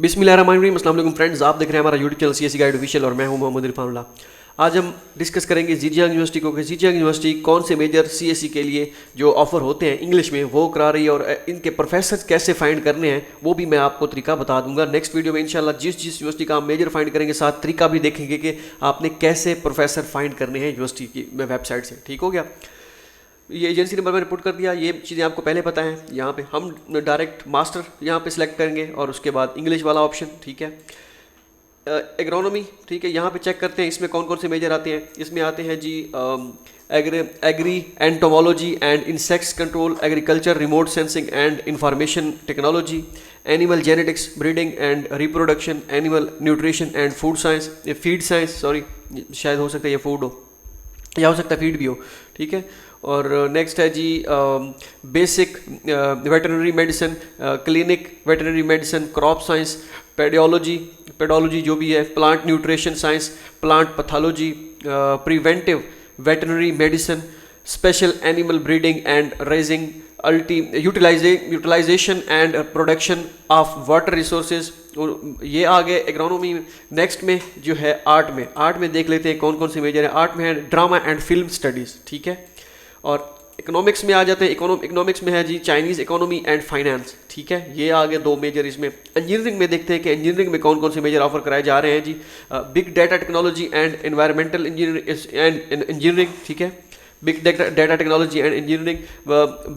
बिस्मिल्लाहिर्रहमानिर्रहीम। अस्सलाम वालेकुम फ्रेंड्स, आप देख रहे हैं हमारा YouTube channel CSC guide official और मैं हूं मोहम्मद इरफानुल्लाह। आज हम डिस्कस करेंगे ज़ीजियांग यूनिवर्सिटी को कि ज़ीजियांग यूनिवर्सिटी कौन से मेजर सीएससी के लिए जो ऑफर होते हैं इंग्लिश में वो करा रही है और इनके प्रोफेसर कैसे फाइंड करने हैं वो भी मैं आपको तरीका बता दूंगा। नेक्स्ट वीडियो में इंशाल्लाह जिस यूनिवर्सिटी का आप मेजर फाइंड करेंगे साथ तरीका भी देखेंगे कि आपने कैसे प्रोफेसर फाइंड करने हैं यूनिवर्सिटी की वेबसाइट से। ठीक हो गया, ये एजेंसी नंबर मैंने पुट कर दिया, ये चीज़ें आपको पहले पता है। यहाँ पे हम डायरेक्ट मास्टर यहाँ पे सिलेक्ट करेंगे और उसके बाद इंग्लिश वाला ऑप्शन। ठीक है, एग्रोनॉमी, ठीक है, यहाँ पे चेक करते हैं इसमें कौन कौन से मेजर आते हैं। इसमें आते हैं जी agri entomology and insects control, agriculture, remote sensing and information technology, animal genetics, breeding and reproduction, animal nutrition and food science, feed science, sorry शायद हो सकता है ये फूड हो या हो सकता है फीड भी हो। ठीक है, और नेक्स्ट है जी basic veterinary medicine, clinic veterinary medicine, crop science, pedology जो भी है, plant nutrition science, plant pathology, preventive veterinary medicine, special animal breeding and raising, utilization and production of water resources. और ये आ गए एग्रोनॉमी में। नेक्स्ट में जो है आर्ट में देख लेते हैं कौन कौन से मेजर है। आर्ट में है ड्रामा एंड फिल्म स्टडीज़। ठीक है, और इकोनॉमिक्स में आ जाते हैं। इकोनॉमिक्स में है जी चाइनीज़ इकोनॉमी एंड फाइनेंस। ठीक है, ये आगे दो मेजर इसमें। इंजीनियरिंग में देखते हैं कि इंजीनियरिंग में कौन कौन से मेजर ऑफर कराए जा रहे हैं जी। Big data technology and environmental engineering. ठीक है, big data technology and engineering,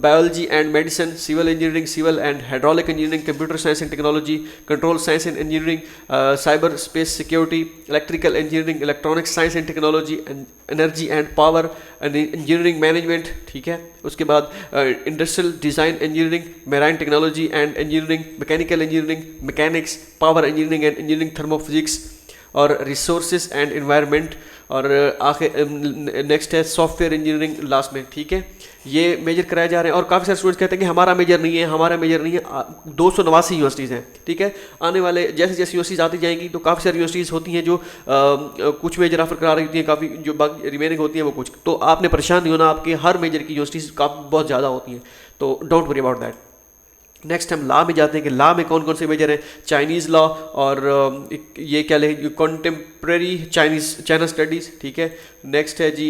biology and medicine, civil engineering, civil and hydraulic engineering, computer science and technology, control science and engineering, cyber space security, electrical engineering, electronics science and technology, energy and power engineering management. ठीक है, उसके बाद industrial design engineering, marine technology and engineering, mechanical engineering, mechanics, power engineering and engineering, thermophysics और resources and environment, और आखिर next है software engineering last में। ठीक है, ये मेजर कराए जा रहे हैं। और काफ़ी सारे स्टूडेंट्स कहते हैं कि हमारा मेजर नहीं है। 289 यूनिवर्सिटीज़ हैं। ठीक है, आने वाले जैसे जैसे यूनिवर्सिटीज़ आती जाएंगी तो काफ़ी सारी यूनिवर्सिटीज़ होती हैं जो कुछ मेजर ऑफर करा रही होती हैं, काफ़ी जो बाकी रिमेनिंग होती हैं वो कुछ। तो आपने परेशान नहीं होना, आपके हर मेजर की यूनिवर्सिटीज़ बहुत ज़्यादा होती हैं, तो don't worry about that. Next हम लॉ में जाते हैं कि लॉ में कौन कौन से मेजर हैं। चाइनीज़ लॉ और ये क्या ले कॉन्टेम्प्रेरी चाइना स्टडीज़। ठीक है, नेक्स्ट है जी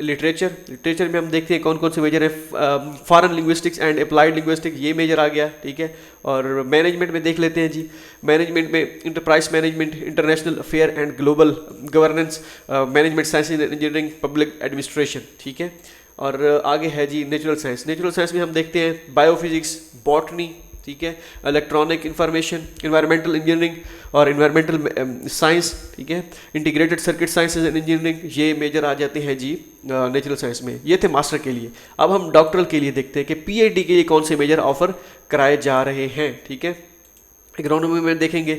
लिटरेचर में हम देखते हैं कौन कौन से मेजर हैं। Foreign linguistics and applied linguistics, ये मेजर आ गया। ठीक है, और मैनेजमेंट में देख लेते हैं जी। मैनेजमेंट में enterprise management, international affair and global governance, management science and engineering, public administration. ठीक है, और आगे है जी नेचुरल साइंस में हम देखते हैं बायोफिजिक्स, बॉटनी, ठीक है, इलेक्ट्रॉनिक इंफॉर्मेशन, इन्वायरमेंटल इंजीनियरिंग और इन्वायरमेंटल साइंस। ठीक है, integrated circuit sciences and engineering, ये मेजर आ जाते हैं जी नेचुरल साइंस में। ये थे मास्टर के लिए। अब हम डॉक्टरल के लिए देखते हैं कि पीएचडी के लिए कौन से मेजर ऑफर कराए जा रहे हैं। ठीक है, एग्रोनॉमी में देखेंगे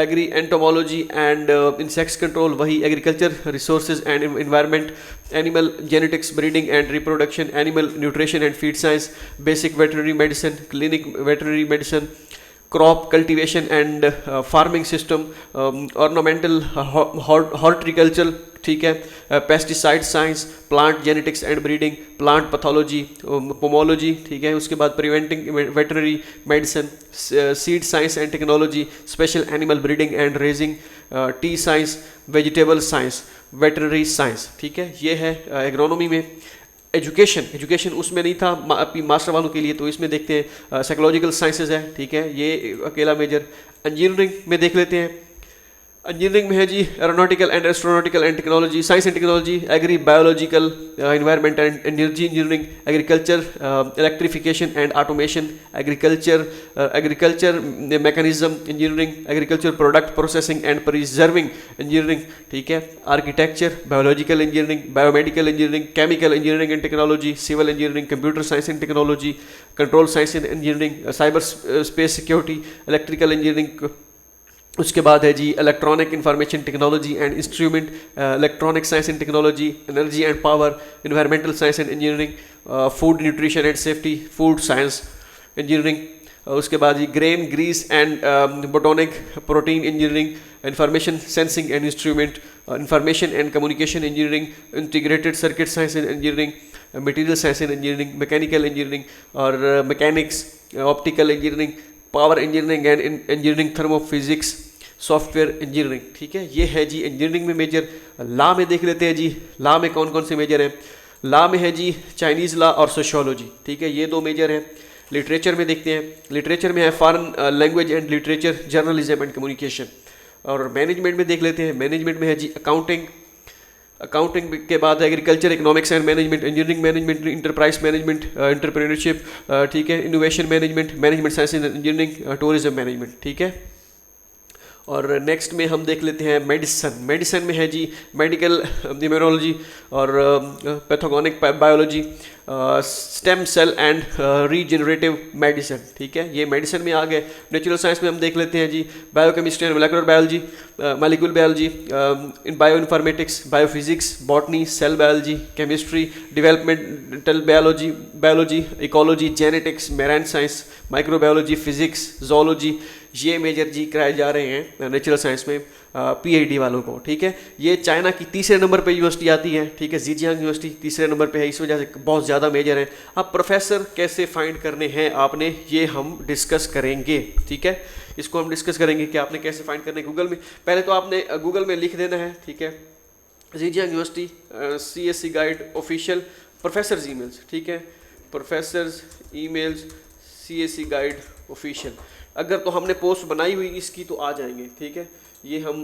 agri entomology and insects control, वही agriculture, resources and environment, animal genetics, breeding and reproduction, animal nutrition and feed science, basic veterinary medicine, clinic veterinary medicine, crop cultivation and farming system, ornamental horticulture. ठीक है, pesticide science, plant genetics and breeding, plant pathology, pomology. ठीक है, उसके बाद preventing veterinary medicine, seed science and technology, special animal breeding and raising, tea science, vegetable science, veterinary science. ठीक है, ये है एग्रोनॉमी में। एजुकेशन उसमें नहीं था मास्टर वालों के लिए, तो इसमें देखते हैं साइकोलॉजिकल साइंसेज है। ठीक है, ये अकेला मेजर। इंजीनियरिंग में देख लेते हैं। इंजीनियरिंग में है जी aeronautical and astronautical and technology, science and technology, agri biological, environment and energy engineering, agriculture, electrification and automation, agriculture mechanism engineering, agriculture product processing and preserving engineering. ठीक है, architecture, biological engineering, biomedical engineering, chemical engineering and technology, civil engineering, computer science and technology, control science and engineering, cyber space security, electrical engineering. उसके बाद है जी electronic information technology and instrument, electronic science and technology, energy and power, environmental science and engineering, food nutrition and safety, food science engineering. उसके बाद जी grain grease and botanic protein engineering, information sensing and instrument, information and communication engineering, integrated circuit science and engineering, material science and engineering, mechanical engineering और mechanics, optical engineering, power engineering and engineering thermophysics, software engineering, ठीक है। ये है जी engineering में major. Law में देख लेते हैं जी, लॉ में कौन कौन से मेजर हैं। लॉ में है जी चाइनीज़ लॉ और सोशियोलॉजी, ठीक है, ये दो मेजर हैं। लिटरेचर में देखते हैं, लिटरेचर में है foreign language and literature, journalism and communication. और मैनेजमेंट में देख लेते हैं, मैनेजमेंट में है जी अकाउंटिंग, अकाउंटिंग के बाद agriculture, economics and management, engineering management, enterprise management, entrepreneurship, ठीक है, innovation management, management science and engineering, tourism management, ठीक है। और नेक्स्ट में हम देख लेते हैं मेडिसन। मेडिसन में है जी मेडिकल इम्यूनोलॉजी और pathogenic biology, stem cell and regenerative medicine, ठीक है, ये मेडिसिन में आ गए। नेचुरल साइंस में हम देख लेते हैं जी biochemistry and molecular biology, molecule biology, इन bioinformatics, biophysics, botany, cell biology, chemistry, developmental biology, ecology, genetics, marine science, microbiology, physics, zoology, ये मेजर जी कराए जा रहे हैं नेचुरल साइंस में पीएचडी वालों को, ठीक है। ये चाइना की तीसरे नंबर पे यूनिवर्सिटी आती है, ठीक है, जीजियांग यूनिवर्सिटी तीसरे नंबर पे है, इस वजह से बहुत ज़्यादा मेजर है। अब प्रोफेसर कैसे फाइंड करने हैं आपने, ये हम डिस्कस करेंगे, ठीक है, इसको हम डिस्कस करेंगे कि आपने कैसे फाइंड करने गूगल में। पहले तो आपने गूगल में लिख देना है, ठीक है, Zhejiang university CSE guide official professors emails, ठीक है, professors emails CSE guide official. अगर तो हमने पोस्ट बनाई हुई इसकी तो आ जाएंगे, ठीक है। ये हम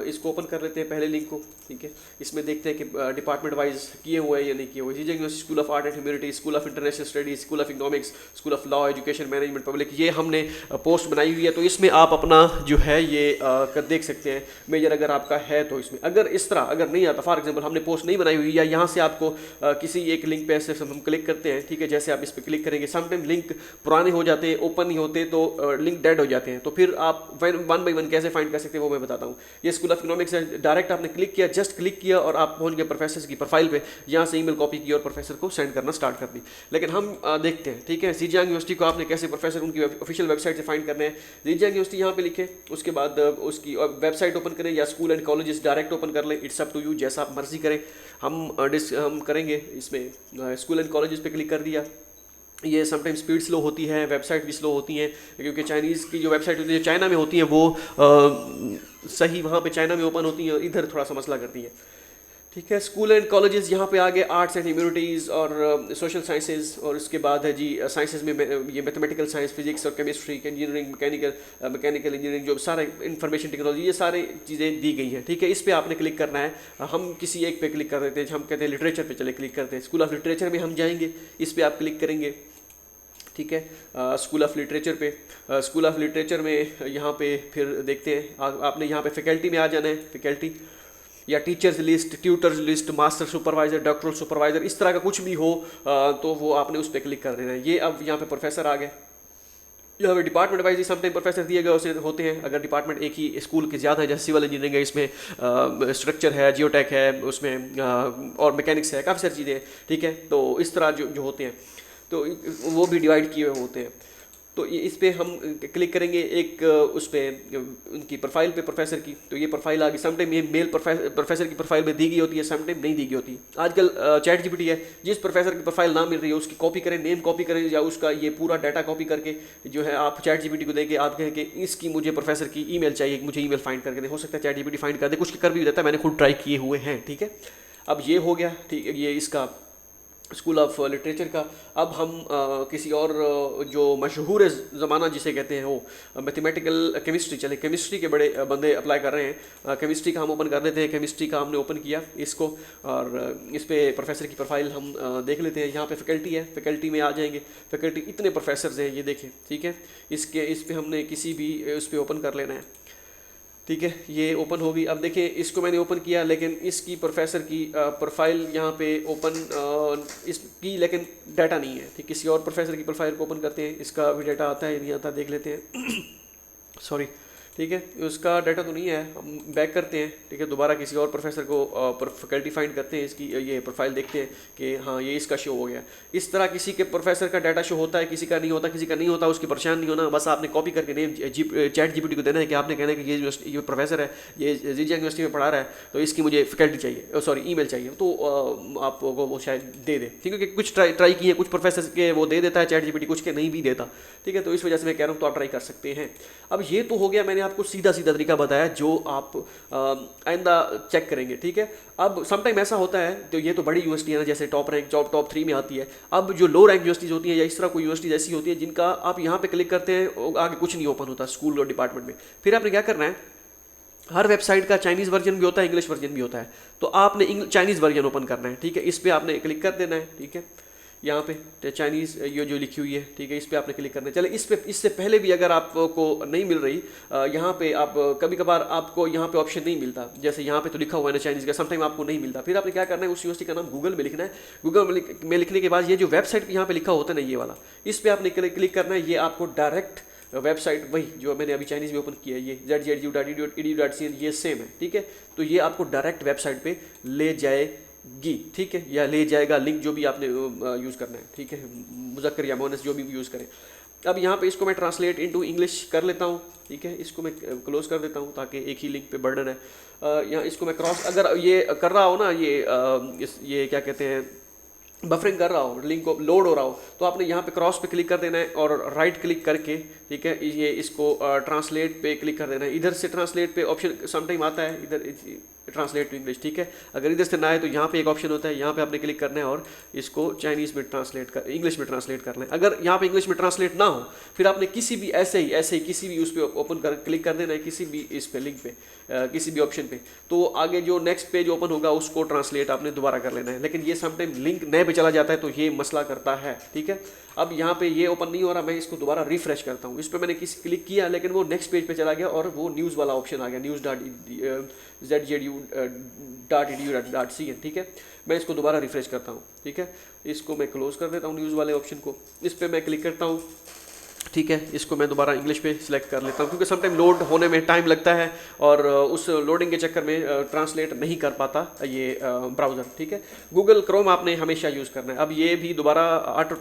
इसको ओपन कर लेते हैं पहले लिंक को, ठीक है। इसमें देखते हैं कि डिपार्टमेंट वाइज किए हुए हैं या नहीं किए हुए। Zhejiang university, school of art and humanities, school of international studies, school of economics, school of law, education management public, ये हमने पोस्ट बनाई हुई है। तो इसमें आप अपना जो है ये देख सकते हैं मेजर अगर आपका है तो इसमें। अगर इस तरह अगर नहीं आता, फॉर एग्जाम्पल हमने पोस्ट नहीं बनाई हुई या यहाँ से आपको किसी एक लिंक पे ऐसे हम क्लिक करते हैं, ठीक है, जैसे आप इस पर क्लिक करेंगे, समटाइम लिंक पुराने हो जाते हैं, ओपन नहीं होते, तो लिंक डेड हो जाते हैं। तो फिर आप 1 by 1 कैसे फाइंड कर सकते हैं वो मैं बताता हूँ। ये स्कूल ऑफ इकोनॉमिक्स है, डायरेक्ट आपने क्लिक किया, जस्ट क्लिक किया और आप पहुंच गए प्रोफेसर की प्रोफाइल पे, यहाँ से ईमेल कॉपी की और प्रोफेसर को सेंड करना स्टार्ट कर दी। लेकिन हम देखते हैं, ठीक है, जीजियांग यूनिवर्सिटी को आपने कैसे प्रोफेसर उनकी ऑफिशियल वेबसाइट से फाइंड करने हैं। जीजियांग यूनिवर्सिटी यहाँ पे लिखे, उसके बाद उसकी वेबसाइट ओपन करें या school and colleges direct open कर लें, इट्स अप टू यू, जैसा आप मर्जी करें। हम करेंगे इसमें स्कूल एंड कॉलेजेस पे क्लिक कर दिया। ये समटाइम स्पीड स्लो होती है, वेबसाइट भी स्लो होती हैं, क्योंकि चाइनीज़ की जो वेबसाइट होती है चाइना में होती है वो सही वहाँ पे चाइना में ओपन होती है, इधर थोड़ा सा मसला करती है, ठीक है। स्कूल एंड कॉलेजेस यहाँ पे आगे आर्ट्स एंड ह्यूमैनिटीज़ और सोशल साइंसेज, और उसके बाद है जी साइंसेज में ये मैथमेटिकल साइंस, फिजिक्स और केमिस्ट्री, इंजीनियरिंग, मैकेनिकल इंजीनियरिंग, जो सारे इंफॉर्मेशन टेक्नोलॉजी, ये सारी चीज़ें दी गई हैं, ठीक है। इस पर आपने क्लिक करना है। हम किसी एक पे क्लिक कर देते हैं, हम कहते हैं लिटरेचर पे चले क्लिक करते हैं, स्कूल ऑफ लिटरेचर में हम जाएंगे, इस पर आप क्लिक करेंगे, ठीक है। स्कूल ऑफ लिटरेचर पे, स्कूल ऑफ लिटरेचर में यहाँ पे फिर देखते हैं आपने यहाँ पे फैकल्टी में आ जाना है, फैकल्टी या teachers list, tutors list, master supervisor, doctoral supervisor, इस तरह का कुछ भी हो तो वो आपने उस पर क्लिक कर देना है। ये अब यहाँ पे प्रोफेसर आ गए, यहाँ पे डिपार्टमेंट वाइज समटाइम प्रोफेसर दिए गए होते हैं। अगर डिपार्टमेंट एक ही स्कूल के ज़्यादा है, जैसे सिविल इंजीनियरिंग है, इसमें स्ट्रक्चर है, जियोटेक है, उसमें और मैकेनिक्स है, काफ़ी सारी चीज़ें हैं, ठीक है। तो इस तरह जो होते हैं तो वो भी डिवाइड किए हुए होते हैं। तो इस पर हम क्लिक करेंगे एक उस पर उनकी प्रोफाइल पे प्रोफेसर की, तो ये प्रोफाइल आ गई। समटाइम ये मेल प्रोफेसर की प्रोफाइल में दी गई होती है, समटाइम नहीं दी गई होती। आजकल चैट जीपीटी है, जिस प्रोफेसर की प्रोफाइल ना मिल रही है उसकी कॉपी करें, नेम कॉपी करें या उसका ये पूरा डाटा कॉपी करके जो है आप चैट जीपीटी को देके आप कहें कि इसकी मुझे प्रोफेसर की ईमेल चाहिए, मुझे ईमेल फाइंड करके दे। हो सकता है चैट जीपीटी फाइंड कर दे, कुछ कर भी देता है, मैंने खुद ट्राई किए हुए हैं, ठीक है। अब ये हो गया, ठीक है, ये इसका स्कूल ऑफ लिटरेचर का। अब हम किसी और जो मशहूर ज़माना जिसे कहते हैं वो मैथमेटिकल केमिस्ट्री, चले केमिस्ट्री के बड़े बंदे अप्लाई कर रहे हैं, केमिस्ट्री का हम ओपन कर देते हैं। केमिस्ट्री का हमने ओपन किया इसको और इस पर प्रोफेसर की प्रोफाइल हम देख लेते हैं। यहाँ पे फैकल्टी है, फैकल्टी में आ जाएंगे, फैकल्टी इतने प्रोफेसर्स हैं ये देखें, ठीक है। इस पर हमने किसी भी उस पर ओपन कर लेना है, ठीक है। ये ओपन होगी। अब देखिए इसको मैंने ओपन किया, लेकिन इसकी प्रोफेसर की प्रोफाइल यहाँ पे ओपन इसकी लेकिन डाटा नहीं है, ठीक। किसी और प्रोफेसर की प्रोफाइल को ओपन करते हैं, इसका भी डाटा आता है नहीं आता देख लेते हैं। सॉरी, ठीक है, उसका डाटा तो नहीं है, हम बैक करते हैं, ठीक है, दोबारा किसी और प्रोफेसर को फैकल्टी फाइंड करते हैं, इसकी ये प्रोफाइल देखते हैं कि हाँ ये इसका शो हो गया। इस तरह किसी के प्रोफेसर का डाटा शो होता है, किसी का नहीं होता, किसी का नहीं होता, उसकी परेशान नहीं होना, बस आपने कॉपी करके नेम चैट जीपीटी को देना है कि आपने कहना है कि ये प्रोफेसर है, ये जीजिया यूनिवर्सिटी में पढ़ा रहा है, तो इसकी मुझे फैकल्टी चाहिए, सॉरी ईमेल चाहिए, तो आपको वो शायद दे दे, ठीक है, कि कुछ ट्राई किए, कुछ प्रोफेसर के वो दे देता है चैट जीपीटी, कुछ के नहीं भी देता, ठीक है, तो इस वजह से मैं कह रहा हूँ तो आप ट्राई कर सकते हैं। अब ये तो हो गया, मैंने आपको सीधा सीधा तरीका बताया जो आप आइंदा चेक करेंगे, ठीक है। अब समटाइम ऐसा होता है, तो ये तो बड़ी यूनिवर्सिटी है ना, जैसे टॉप रैंक टॉप 3 में आती है। अब जो लो रैंक यूनिवर्सिटीज होती हैं या इस तरह कोई यूनिवर्सिटीज ऐसी होती है जिनका आप यहाँ पे क्लिक करते हैं, आगे कुछ नहीं ओपन होता स्कूल और डिपार्टमेंट में, फिर आपने क्या करना है, हर वेबसाइट का चाइनीज़ वर्जन भी होता है, इंग्लिश वर्जन भी होता है, तो आपने चाइनीज़ वर्जन ओपन करना है, ठीक है, इस पर आपने क्लिक कर देना है, ठीक है, यहाँ पे चाइनीज़ ये जो लिखी हुई है, ठीक है, इस पर आपने क्लिक करना है। चले इस पे, इससे पहले भी अगर आपको नहीं मिल रही, यहाँ पे आप कभी कभार आपको यहाँ पे ऑप्शन नहीं मिलता, जैसे यहाँ पे तो लिखा हुआ है ना चाइनीज़ का, समटाइम आपको नहीं मिलता, फिर आपने क्या करना है, उस यूनिवर्सिटी का नाम गूगल में लिखना है, गूगल में लिखने के बाद ये जो वेबसाइट यहाँ पे लिखा होता है ना ये वाला, इस पर आपने क्लिक करना है, ये आपको डायरेक्ट वेबसाइट वही जो मैंने अभी चाइनीज़ में ओपन किया है, ये zzu.edu.cn, ये सेम है, ठीक है, तो ये आपको डायरेक्ट वेबसाइट पे ले जाएगी, ठीक है, या ले जाएगा, लिंक जो भी आपने यूज़ करना है, ठीक है, मुज़क्कर या मोनस जो भी यूज़ करें। अब यहाँ पे इसको मैं ट्रांसलेट इनटू इंग्लिश कर लेता हूँ, ठीक है, इसको मैं क्लोज कर देता हूँ ताकि एक ही लिंक पे बर्डन है। यहाँ इसको मैं क्रॉस अगर ये कर रहा हो ना, ये क्या कहते हैं, बफरिंग कर रहा हो, लिंक को लोड हो रहा हो, तो आपने यहाँ पे क्रॉस पे क्लिक कर देना है और राइट क्लिक करके, ठीक है, ये इसको ट्रांसलेट पे क्लिक कर देना है। इधर से ट्रांसलेट पे ऑप्शन समटाइम आता है, इधर ट्रांसलेट टू इंग्लिश, ठीक है, अगर इधर से ना आए तो यहाँ पे एक ऑप्शन होता है, यहाँ पे आपने क्लिक करना है और इसको चाइनीज़ में इंग्लिश में ट्रांसलेट करना है। अगर यहाँ पे इंग्लिश में ट्रांसलेट ना हो, फिर आपने किसी भी ऐसे ही किसी भी उस पर ओपन कर क्लिक कर देना है, किसी भी इस पे लिंक पे, किसी भी ऑप्शन पे, तो आगे जो नेक्स्ट पेज ओपन होगा उसको ट्रांसलेट आपने दोबारा कर लेना है। लेकिन ये समटाइम लिंक नए पे चला जाता है तो ये मसला करता है, ठीक है। अब यहाँ पे ये ओपन नहीं हो रहा, मैं इसको दोबारा रिफ्रेश करता हूँ, इस पर मैंने क्लिक किया लेकिन वो नेक्स्ट पेज पे चला गया और वो न्यूज़ वाला ऑप्शन आ गया, news.zzu.edu.cn, ठीक है। मैं इसको दोबारा रिफ्रेश करता हूँ, ठीक है, इसको मैं क्लोज कर देता हूँ न्यूज़ वाले ऑप्शन को, इस पर मैं क्लिक करता हूँ, ठीक है, इसको मैं दोबारा इंग्लिश पे सिलेक्ट कर लेता हूँ क्योंकि समटाइम लोड होने में टाइम लगता है और उस लोडिंग के चक्कर में ट्रांसलेट नहीं कर पाता ये ब्राउज़र, ठीक है। गूगल क्रोम आपने हमेशा यूज़ करना है। अब ये भी दोबारा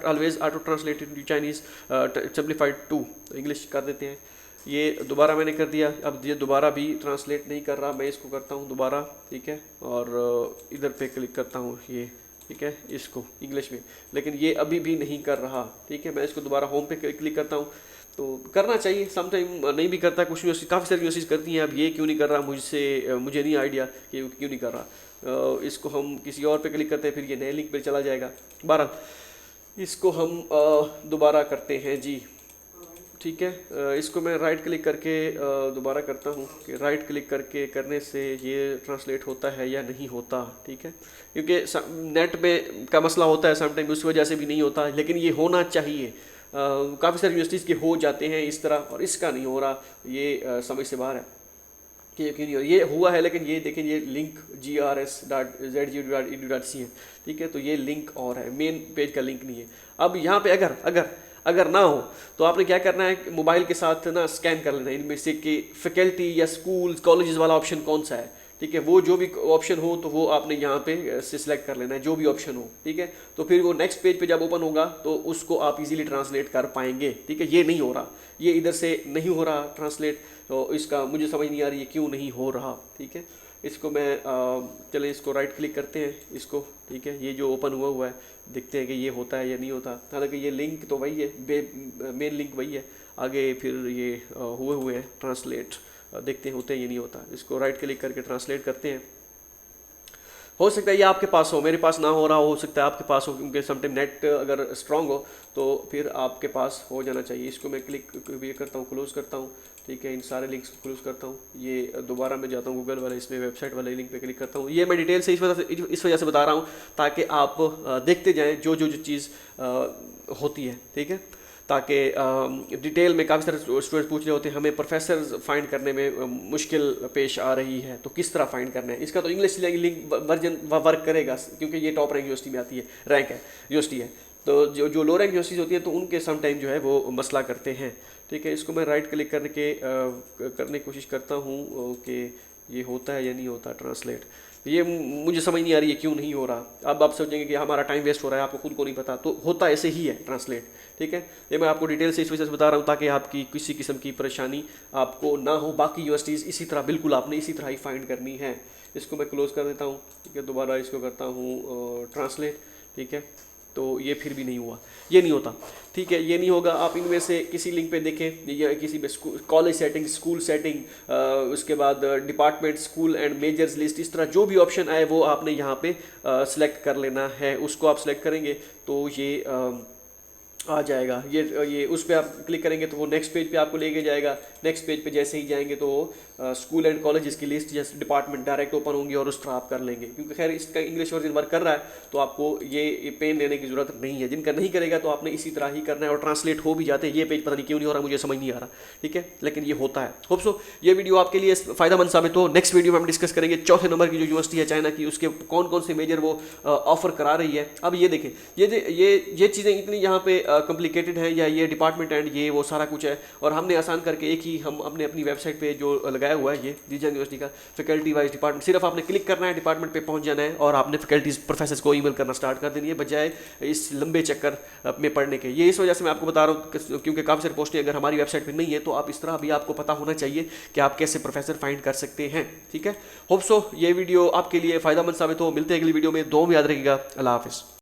always auto translate into Chinese simplified to English कर देते हैं, ये दोबारा मैंने कर दिया। अब ये दोबारा भी ट्रांसलेट नहीं कर रहा, मैं इसको करता हूँ दोबारा, ठीक है, और इधर पे क्लिक करता हूँ ये, ठीक है, इसको इंग्लिश में, लेकिन ये अभी भी नहीं कर रहा, ठीक है। मैं इसको दोबारा होम पे क्लिक करता हूँ, तो करना चाहिए, समटाइम नहीं भी करता, कुछ यूनिवर्सिटी काफ़ी सारी यूनिवर्सिटीज़ करती हैं। अब ये क्यों नहीं कर रहा मुझे नहीं आइडिया कि क्यों नहीं कर रहा। इसको हम किसी और पे क्लिक करते हैं, फिर ये नए लिंक पे चला जाएगा। बहरहाल इसको हम दोबारा करते हैं जी, ठीक है। इसको मैं राइट क्लिक करके दोबारा करता हूँ कि राइट क्लिक करके करने से ये ट्रांसलेट होता है या नहीं होता, ठीक है, क्योंकि नेट में का मसला होता है समटाइम, उस वजह से भी नहीं होता, लेकिन ये होना चाहिए। काफ़ी सारी यूनिवर्सिटीज़ के हो जाते हैं इस तरह और इसका नहीं हो रहा, ये समझ से बाहर है कि ये क्यों नहीं हो। ये हुआ है लेकिन ये देखें, ये लिंक grs.zgu.edu.cn, ठीक है, तो ये लिंक और है, मेन पेज का लिंक नहीं है। अब यहाँ पे अगर ना हो तो आपने क्या करना है, मोबाइल के साथ ना स्कैन कर लेना है इनमें से कि फैकल्टी या स्कूल कॉलेजेस वाला ऑप्शन कौन सा है, ठीक है, वो जो भी ऑप्शन हो तो वो आपने यहाँ पे से सिलेक्ट कर लेना है, जो भी ऑप्शन हो, ठीक है। तो फिर वो नेक्स्ट पेज पे जब ओपन होगा तो उसको आप इजीली ट्रांसलेट कर पाएंगे, ठीक है। ये नहीं हो रहा, ये इधर से नहीं हो रहा ट्रांसलेट, तो इसका मुझे समझ नहीं आ रही है क्यों नहीं हो रहा, ठीक है। इसको मैं चले इसको राइट क्लिक करते हैं इसको, ठीक है, ये जो ओपन हुआ है देखते हैं कि ये होता है या नहीं होता। हालांकि ये लिंक तो वही है, मेन लिंक वही है, आगे फिर ये हुए हैं ट्रांसलेट, देखते हैं होते हैं ये नहीं होता। इसको राइट क्लिक करके ट्रांसलेट करते हैं, हो सकता है ये आपके पास हो, मेरे पास ना हो रहा हो सकता है आपके पास हो, क्योंकि समटाइम नेट अगर स्ट्रांग हो तो फिर आपके पास हो जाना चाहिए। इसको मैं क्लिक ये करता हूँ, क्लोज़ करता हूँ, ठीक है, इन सारे लिंक्स को क्लोज़ करता हूँ। ये दोबारा मैं जाता हूँ गूगल वाले इसमें वेबसाइट वाले लिंक पे क्लिक करता हूँ। ये मैं डिटेल से इस वजह से बता रहा हूँ ताकि आप देखते जाएँ जो चीज़ होती है, ठीक है, ताकि डिटेल में काफ़ी सारे स्टूडेंट्स पूछ रहे होते हैं हमें प्रोफेसर फाइंड करने में मुश्किल पेश आ रही है, तो किस तरह फाइंड करना है। इसका तो इंग्लिश लिंक वर्जन वर्क करेगा क्योंकि ये टॉप रैंक यूनिवर्सिटी में आती है, रैंक है यूनिवर्सिटी है, तो जो लो रैंक यूनिवर्सिटीज़ होती हैं तो उनके सम टाइम जो है वो मसला करते हैं, ठीक है। इसको मैं राइट क्लिक करके करने की कोशिश करता हूँ कि ये होता है या नहीं होता ट्रांसलेट। ये मुझे समझ नहीं आ रही है क्यों नहीं हो रहा। अब आप सोचेंगे कि हमारा टाइम वेस्ट हो रहा है, आपको खुद को नहीं पता, तो होता ऐसे ही है ट्रांसलेट। ठीक है, ये मैं आपको डिटेल से इस वजह से बता रहा हूँ ताकि आपकी किसी किस्म की परेशानी आपको ना हो। बाकी यूनिवर्सिटीज़ इसी तरह बिल्कुल आपने इसी तरह ही फाइंड करनी है। इसको मैं क्लोज़ कर देता हूँ। ठीक है, दोबारा इसको करता हूँ ट्रांसलेट। ठीक है, तो ये फिर भी नहीं हुआ, ये नहीं होता। ठीक है, ये नहीं होगा। आप इनमें से किसी लिंक पे देखें, या किसी पे कॉलेज सेटिंग, स्कूल सेटिंग, उसके बाद department, school and measures list, इस तरह जो भी ऑप्शन आए वो आपने यहाँ पे सेलेक्ट कर लेना है। उसको आप सेलेक्ट करेंगे तो ये आ जाएगा। ये उस पर आप क्लिक करेंगे तो वो नेक्स्ट पेज पे आपको लेके जाएगा। नेक्स्ट पेज पे जैसे ही जाएंगे तो वो स्कूल एंड कॉलेज की लिस्ट या डिपार्टमेंट डायरेक्ट ओपन होंगी और उस तरह आप कर लेंगे। क्योंकि खैर इसका इंग्लिश वर्जन वर्क कर रहा है तो आपको ये पेन लेने की जरूरत नहीं है। जिनका नहीं करेगा तो आपने इसी तरह ही करना है। और ट्रांसलेट हो भी जाते हैं, ये पेज पता नहीं क्यों नहीं हो रहा, मुझे समझ नहीं आ रहा। ठीक है, लेकिन ये होता है। होप सो ये वीडियो आपके लिए फायदेमंद साबित हो। नेक्स्ट वीडियो में हम डिस्कस करेंगे चौथे नंबर की जो यूनिवर्सिटी है चाइना की, उसके कौन कौन से मेजर वो ऑफर करा रही है। अब ये देखें, ये चीज़ें इतनी यहाँ पे कॉम्प्लिकेटेड हैं, या ये डिपार्टमेंट एंड ये वो सारा कुछ है, और हमने आसान करके एक ही हम अपनी वेबसाइट पे जो लगाया हुआ है ये जीजा यूनिवर्सिटी का फैकल्टी वाइज डिपार्टमेंट, सिर्फ आपने क्लिक करना है, डिपार्टमेंट पे पहुंच जाना है और आपने फैकल्टीज प्रोफेसर्स को ईमेल करना स्टार्ट कर देनी है, बजाय इस लंबे चक्कर में पढ़ने के। ये इस वजह से मैं आपको बता रहा हूँ क्योंकि काफ़ी सारी पोस्टें अगर हमारी वेबसाइट पर नहीं है तो आप इस तरह भी आपको पता होना चाहिए कि आप कैसे प्रोफेसर फाइंड कर सकते हैं। ठीक है, होप सो ये वीडियो आपके लिए फ़ायदेमंद साबित हो। मिलते हैं अगली वीडियो में, दुआ में याद रखिएगा। अल्लाह हाफिज़।